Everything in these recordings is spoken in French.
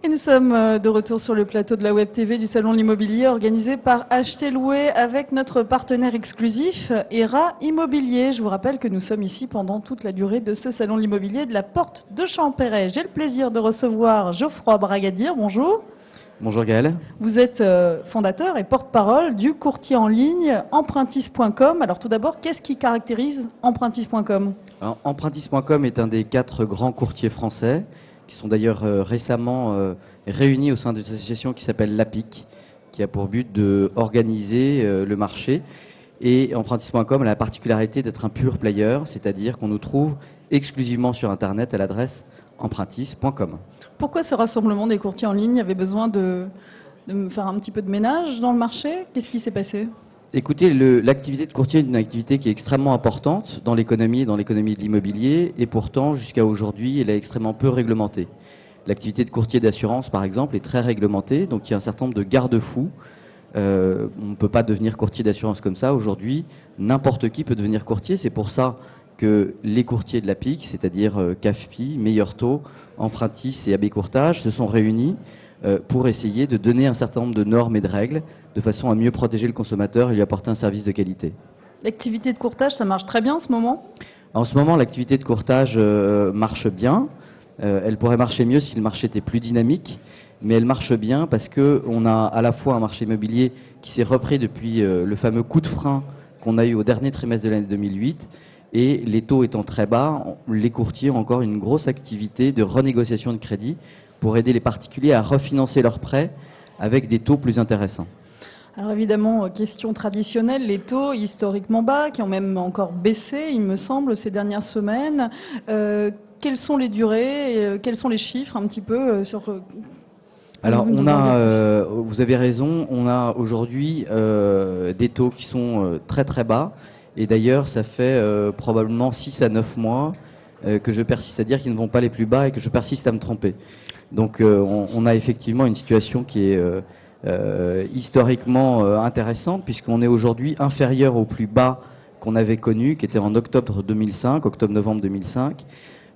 Et nous sommes de retour sur le plateau de la Web TV du Salon de l'Immobilier organisé par Acheter Louer avec notre partenaire exclusif ERA Immobilier. Je vous rappelle que nous sommes ici pendant toute la durée de ce Salon de l'Immobilier de la Porte de Champéret. J'ai le plaisir de recevoir Geoffroy Bragadier. Bonjour. Bonjour Gaël. Vous êtes fondateur et porte-parole du courtier en ligne Empruntis.com. Alors tout d'abord, qu'est-ce qui caractérise Empruntis.com? Empruntis.com est un des 4 grands courtiers français qui sont d'ailleurs récemment réunis au sein d'une association qui s'appelle l'APIC, qui a pour but d'organiser le marché. Et Empruntis.com a la particularité d'être un pure player, c'est-à-dire qu'on nous trouve exclusivement sur Internet à l'adresse Empruntis.com. Pourquoi ce rassemblement des courtiers en ligne avait besoin de faire un petit peu de ménage dans le marché? Qu'est-ce qui s'est passé? Écoutez, l'activité de courtier est une activité qui est extrêmement importante dans l'économie de l'immobilier, et pourtant, jusqu'à aujourd'hui, elle est extrêmement peu réglementée. L'activité de courtier d'assurance, par exemple, est très réglementée, donc il y a un certain nombre de garde-fous. On ne peut pas devenir courtier d'assurance comme ça. Aujourd'hui, n'importe qui peut devenir courtier. C'est pour ça que les courtiers de la PIC, c'est-à-dire CAFPI, Meilleur Taux, Empruntis et AB Courtage, se sont réunis pour essayer de donner un certain nombre de normes et de règles de façon à mieux protéger le consommateur et lui apporter un service de qualité. L'activité de courtage, ça marche très bien en ce moment? En ce moment, l'activité de courtage marche bien. Elle pourrait marcher mieux si le marché était plus dynamique, mais elle marche bien parce qu'on a à la fois un marché immobilier qui s'est repris depuis le fameux coup de frein qu'on a eu au dernier trimestre de l'année 2008, et les taux étant très bas, les courtiers ont encore une grosse activité de renégociation de crédit pour aider les particuliers à refinancer leurs prêts avec des taux plus intéressants. Alors évidemment, question traditionnelle, les taux historiquement bas, qui ont même encore baissé, il me semble, ces dernières semaines. Quelles sont les durées, quels sont les chiffres un petit peu sur... Alors, vous avez raison, on a aujourd'hui des taux qui sont très très bas. Et d'ailleurs, ça fait probablement 6 à 9 mois que je persiste à dire qu'ils ne vont pas les plus bas et que je persiste à me tromper. Donc on a effectivement une situation qui est historiquement intéressante, puisqu'on est aujourd'hui inférieur au plus bas qu'on avait connu, qui était en octobre-novembre 2005.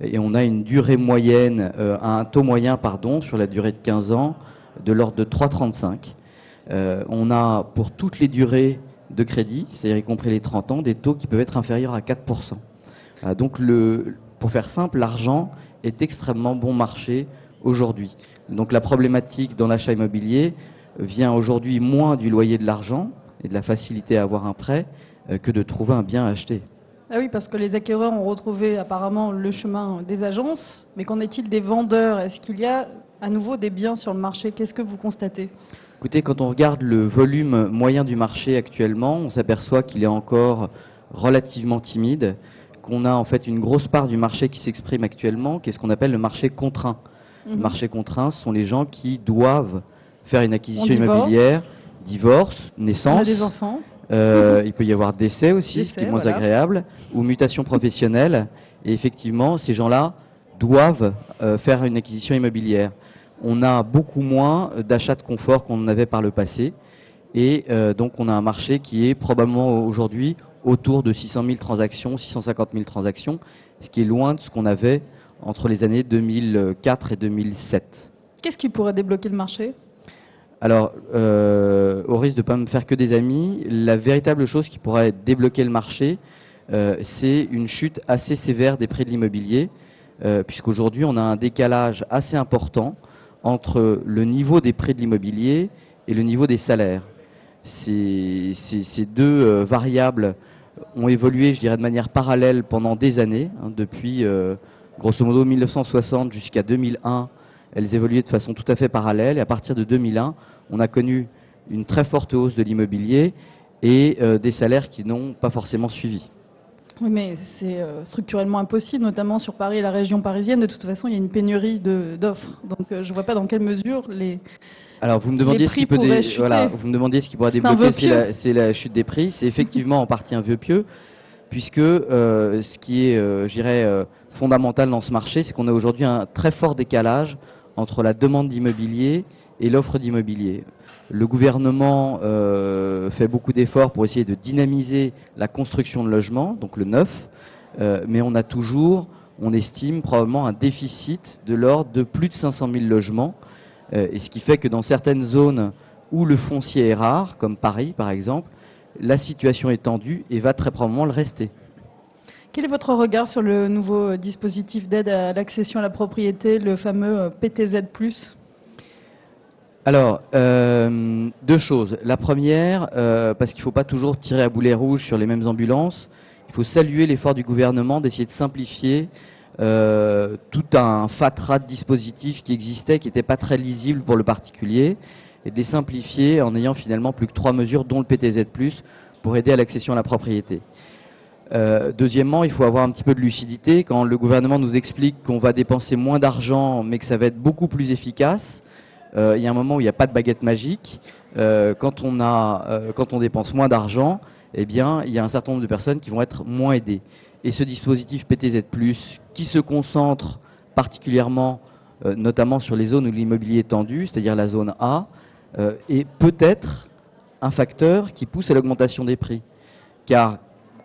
Et on a une durée moyenne, un taux moyen, sur la durée de 15 ans, de l'ordre de 3,35. On a pour toutes les durées de crédit, c'est-à-dire y compris les 30 ans, des taux qui peuvent être inférieurs à 4%. Donc pour faire simple, l'argent est extrêmement bon marché aujourd'hui. Donc la problématique dans l'achat immobilier vient aujourd'hui moins du loyer de l'argent et de la facilité à avoir un prêt que de trouver un bien à acheter. Ah oui, parce que les acquéreurs ont retrouvé apparemment le chemin des agences, mais qu'en est-il des vendeurs? Est-ce qu'il y a à nouveau des biens sur le marché? Qu'est-ce que vous constatez? Écoutez, quand on regarde le volume moyen du marché actuellement, on s'aperçoit qu'il est encore relativement timide, qu'on a en fait une grosse part du marché qui s'exprime actuellement, qui est ce qu'on appelle le marché contraint. Le marché contraint, ce sont les gens qui doivent faire une acquisition immobilière, divorce, naissance. On a des enfants. Il peut y avoir décès aussi, ce qui est moins agréable, ou mutation professionnelle. Et effectivement, ces gens-là doivent faire une acquisition immobilière. On a beaucoup moins d'achats de confort qu'on en avait par le passé. Et donc on a un marché qui est probablement aujourd'hui autour de 600 000 transactions, 650 000 transactions, ce qui est loin de ce qu'on avait entre les années 2004 et 2007. Qu'est-ce qui pourrait débloquer le marché? Alors, au risque de ne pas me faire que des amis, la véritable chose qui pourrait débloquer le marché, c'est une chute assez sévère des prix de l'immobilier, puisqu'aujourd'hui on a un décalage assez important entre le niveau des prix de l'immobilier et le niveau des salaires. Ces deux variables ont évolué, je dirais, de manière parallèle pendant des années, depuis grosso modo 1960 jusqu'à 2001. Elles évoluaient de façon tout à fait parallèle, et à partir de 2001, on a connu une très forte hausse de l'immobilier et des salaires qui n'ont pas forcément suivi. Oui, mais c'est structurellement impossible, notamment sur Paris et la région parisienne. De toute façon, il y a une pénurie d'offres. Donc je ne vois pas dans quelle mesure Alors vous me demandiez ce qui pourrait débloquer, c'est la chute des prix. C'est effectivement en partie un vœu pieux, puisque ce qui est, je dirais, fondamental dans ce marché, c'est qu'on a aujourd'hui un très fort décalage entre la demande d'immobilier et l'offre d'immobilier. Le gouvernement fait beaucoup d'efforts pour essayer de dynamiser la construction de logements, donc le neuf, mais on a toujours, on estime probablement un déficit de l'ordre de plus de 500 000 logements Et ce qui fait que dans certaines zones où le foncier est rare, comme Paris par exemple, la situation est tendue et va très probablement le rester. Quel est votre regard sur le nouveau dispositif d'aide à l'accession à la propriété, le fameux PTZ+? Alors, deux choses. La première, parce qu'il ne faut pas toujours tirer à boulet rouge sur les mêmes ambulances, il faut saluer l'effort du gouvernement d'essayer de simplifier tout un fatras de dispositifs qui existaient, qui n'étaient pas très lisibles pour le particulier, et de les simplifier en ayant finalement plus que 3 mesures, dont le PTZ+, pour aider à l'accession à la propriété. Deuxièmement, il faut avoir un petit peu de lucidité. Quand le gouvernement nous explique qu'on va dépenser moins d'argent, mais que ça va être beaucoup plus efficace, il y a un moment où il n'y a pas de baguette magique. Quand on dépense moins d'argent, eh bien, il y a un certain nombre de personnes qui vont être moins aidées. Et ce dispositif PTZ+, qui se concentre particulièrement, notamment sur les zones où l'immobilier est tendu, c'est-à-dire la zone A, est peut-être un facteur qui pousse à l'augmentation des prix. Car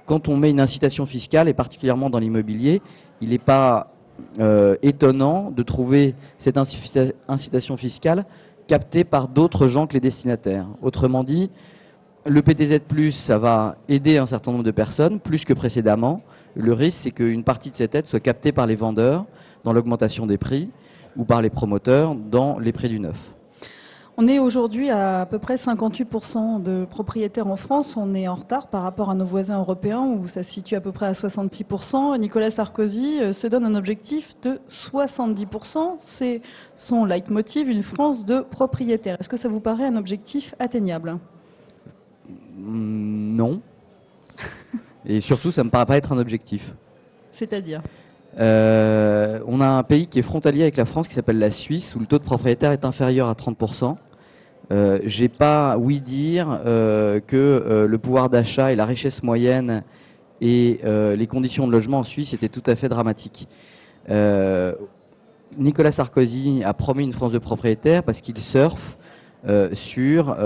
quand on met une incitation fiscale, et particulièrement dans l'immobilier, il n'est pas étonnant de trouver cette incitation fiscale captée par d'autres gens que les destinataires. Autrement dit, le PTZ+, ça va aider un certain nombre de personnes, plus que précédemment. Le risque, c'est qu'une partie de cette aide soit captée par les vendeurs dans l'augmentation des prix ou par les promoteurs dans les prix du neuf. On est aujourd'hui à peu près 58% de propriétaires en France. On est en retard par rapport à nos voisins européens où ça se situe à peu près à 66%. Nicolas Sarkozy se donne un objectif de 70%. C'est son leitmotiv, une France de propriétaires. Est-ce que ça vous paraît un objectif atteignable? Non. Et surtout, ça ne me paraît pas être un objectif. C'est-à-dire? On a un pays qui est frontalier avec la France qui s'appelle la Suisse, où le taux de propriétaire est inférieur à 30%. J'ai pas ouï dire que le pouvoir d'achat et la richesse moyenne et les conditions de logement en Suisse étaient tout à fait dramatiques. Nicolas Sarkozy a promis une France de propriétaires parce qu'il surfe sur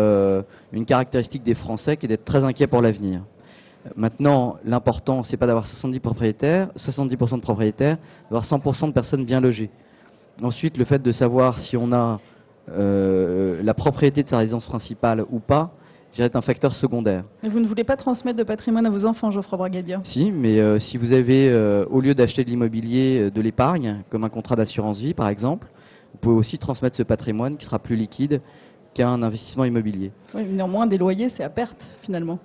une caractéristique des Français qui est d'être très inquiets pour l'avenir. Maintenant, l'important, c'est pas d'avoir 70% de propriétaires, d'avoir 100% de personnes bien logées. Ensuite, le fait de savoir si on a la propriété de sa résidence principale ou pas, je dirais, est un facteur secondaire. Mais vous ne voulez pas transmettre de patrimoine à vos enfants, Geoffroy Bragadia? Si, mais si vous avez, au lieu d'acheter de l'immobilier, de l'épargne, comme un contrat d'assurance vie par exemple, vous pouvez aussi transmettre ce patrimoine qui sera plus liquide qu'un investissement immobilier. Oui, mais néanmoins, des loyers, c'est à perte, finalement.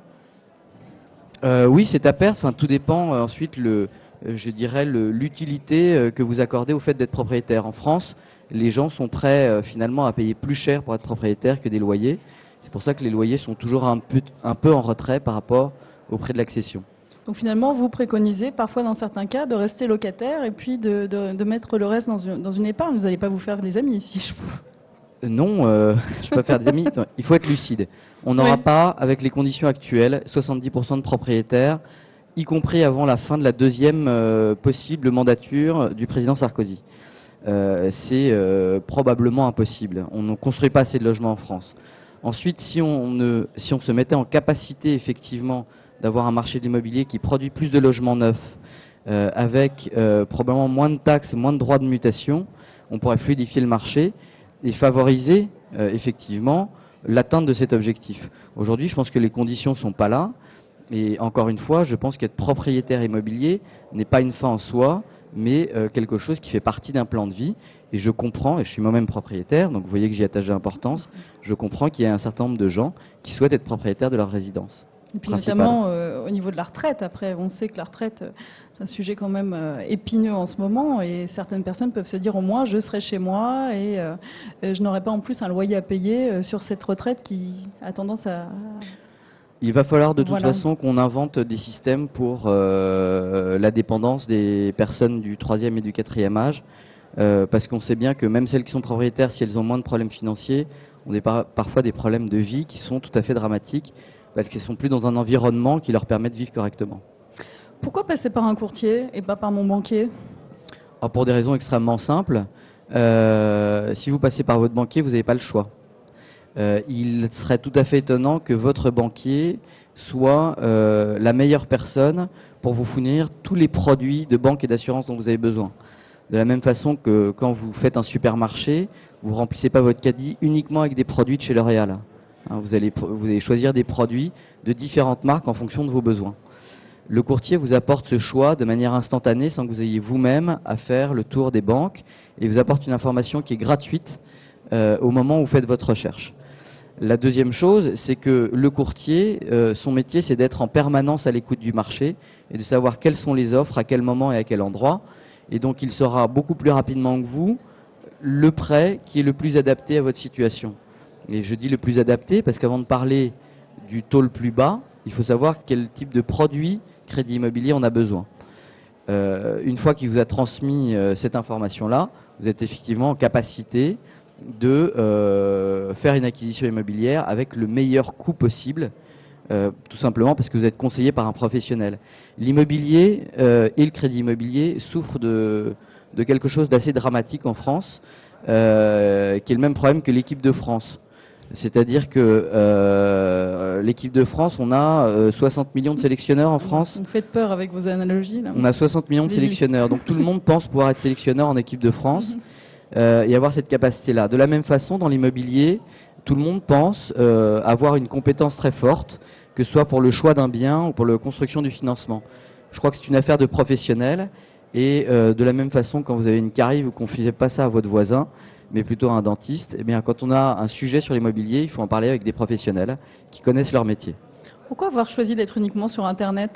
Oui, c'est à perte. Enfin, tout dépend ensuite, je dirais, l'utilité que vous accordez au fait d'être propriétaire. En France, les gens sont prêts finalement à payer plus cher pour être propriétaire que des loyers. C'est pour ça que les loyers sont toujours un peu en retrait par rapport au prix de l'accession. Donc finalement, vous préconisez parfois dans certains cas de rester locataire et puis de mettre le reste dans une épargne. Vous n'allez pas vous faire des amis si je peux. Non, je peux pas faire des amis. Il faut être lucide. On n'aura pas, avec les conditions actuelles, 70% de propriétaires, y compris avant la fin de la deuxième possible mandature du président Sarkozy. C'est probablement impossible. On ne construit pas assez de logements en France. Ensuite, si on se mettait en capacité effectivement d'avoir un marché de l'immobilier qui produit plus de logements neufs, avec probablement moins de taxes, moins de droits de mutation, on pourrait fluidifier le marché et favoriser effectivement l'atteinte de cet objectif. Aujourd'hui, je pense que les conditions ne sont pas là. Et encore une fois, je pense qu'être propriétaire immobilier n'est pas une fin en soi, mais quelque chose qui fait partie d'un plan de vie. Et je comprends, et je suis moi-même propriétaire, donc vous voyez que j'y attache de l'importance, je comprends qu'il y a un certain nombre de gens qui souhaitent être propriétaires de leur résidence. Et puis notamment au niveau de la retraite. Après, on sait que la retraite, c'est un sujet quand même épineux en ce moment. Et certaines personnes peuvent se dire, au moins, je serai chez moi et je n'aurai pas en plus un loyer à payer sur cette retraite qui a tendance à... Il va falloir de toute façon qu'on invente des systèmes pour la dépendance des personnes du 3e et du 4e âge. Parce qu'on sait bien que même celles qui sont propriétaires, si elles ont moins de problèmes financiers, ont parfois des problèmes de vie qui sont tout à fait dramatiques. Parce qu'elles ne sont plus dans un environnement qui leur permet de vivre correctement. Pourquoi passer par un courtier et pas par mon banquier? Pour des raisons extrêmement simples. Si vous passez par votre banquier, vous n'avez pas le choix. Il serait tout à fait étonnant que votre banquier soit la meilleure personne pour vous fournir tous les produits de banque et d'assurance dont vous avez besoin. De la même façon que quand vous faites un supermarché, vous ne remplissez pas votre caddie uniquement avec des produits de chez L'Oréal. Hein, vous allez choisir des produits de différentes marques en fonction de vos besoins. Le courtier vous apporte ce choix de manière instantanée sans que vous ayez vous-même à faire le tour des banques et vous apporte une information qui est gratuite au moment où vous faites votre recherche. La deuxième chose, c'est que le courtier, son métier, c'est d'être en permanence à l'écoute du marché et de savoir quelles sont les offres, à quel moment et à quel endroit. Et donc, il saura beaucoup plus rapidement que vous le prêt qui est le plus adapté à votre situation. Et je dis le plus adapté parce qu'avant de parler du taux le plus bas, il faut savoir quel type de produit crédit immobilier on a besoin. Une fois qu'il vous a transmis cette information-là, vous êtes effectivement en capacité de faire une acquisition immobilière avec le meilleur coût possible, tout simplement parce que vous êtes conseillé par un professionnel. L'immobilier et le crédit immobilier souffrent de quelque chose d'assez dramatique en France, qui est le même problème que l'équipe de France. C'est-à-dire que l'équipe de France, on a 60 millions de sélectionneurs en France. Vous faites peur avec vos analogies, là. On a 60 millions de sélectionneurs, donc tout le monde pense pouvoir être sélectionneur en équipe de France et avoir cette capacité-là. De la même façon, dans l'immobilier, tout le monde pense avoir une compétence très forte, que ce soit pour le choix d'un bien ou pour la construction du financement. Je crois que c'est une affaire de professionnels et de la même façon, quand vous avez une carie, vous ne confiez pas ça à votre voisin, mais plutôt à un dentiste. Eh bien, quand on a un sujet sur l'immobilier, il faut en parler avec des professionnels qui connaissent leur métier. Pourquoi avoir choisi d'être uniquement sur Internet ?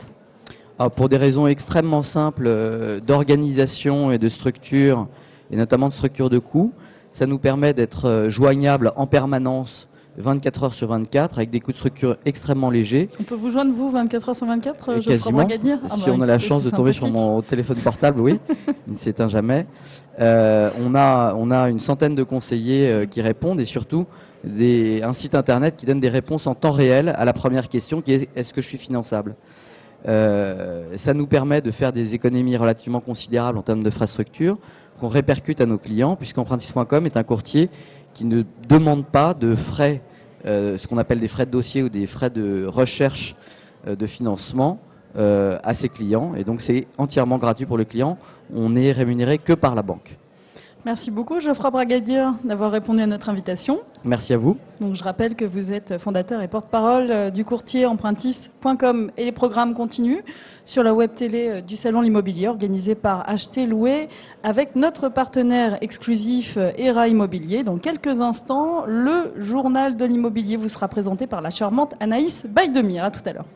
Pour des raisons extrêmement simples d'organisation et de structure, et notamment de structure de coûts. Ça nous permet d'être joignable en permanence 24 heures sur 24 avec des coûts de structure extrêmement légers. On peut vous joindre, vous, 24 heures sur 24, quasiment. Si on a la chance de tomber sur mon téléphone portable, oui, il ne s'éteint jamais. On a une centaine de conseillers qui répondent et surtout un site internet qui donne des réponses en temps réel à la première question qui est: est-ce que je suis finançable ? Ça nous permet de faire des économies relativement considérables en termes de frais de structure qu'on répercute à nos clients, puisqu'Empruntis.com est un courtier qui ne demande pas de frais, ce qu'on appelle des frais de dossier ou des frais de recherche de financement à ses clients. Et donc c'est entièrement gratuit pour le client. On n'est rémunéré que par la banque. Merci beaucoup, Geoffroy Bragadier, d'avoir répondu à notre invitation. Merci à vous. Donc, je rappelle que vous êtes fondateur et porte-parole du courtier Empruntis.com et les programmes continuent sur la web télé du Salon L'Immobilier organisé par Acheter Louer avec notre partenaire exclusif ERA Immobilier. Dans quelques instants, le journal de l'immobilier vous sera présenté par la charmante Anaïs Baïdemir. À tout à l'heure.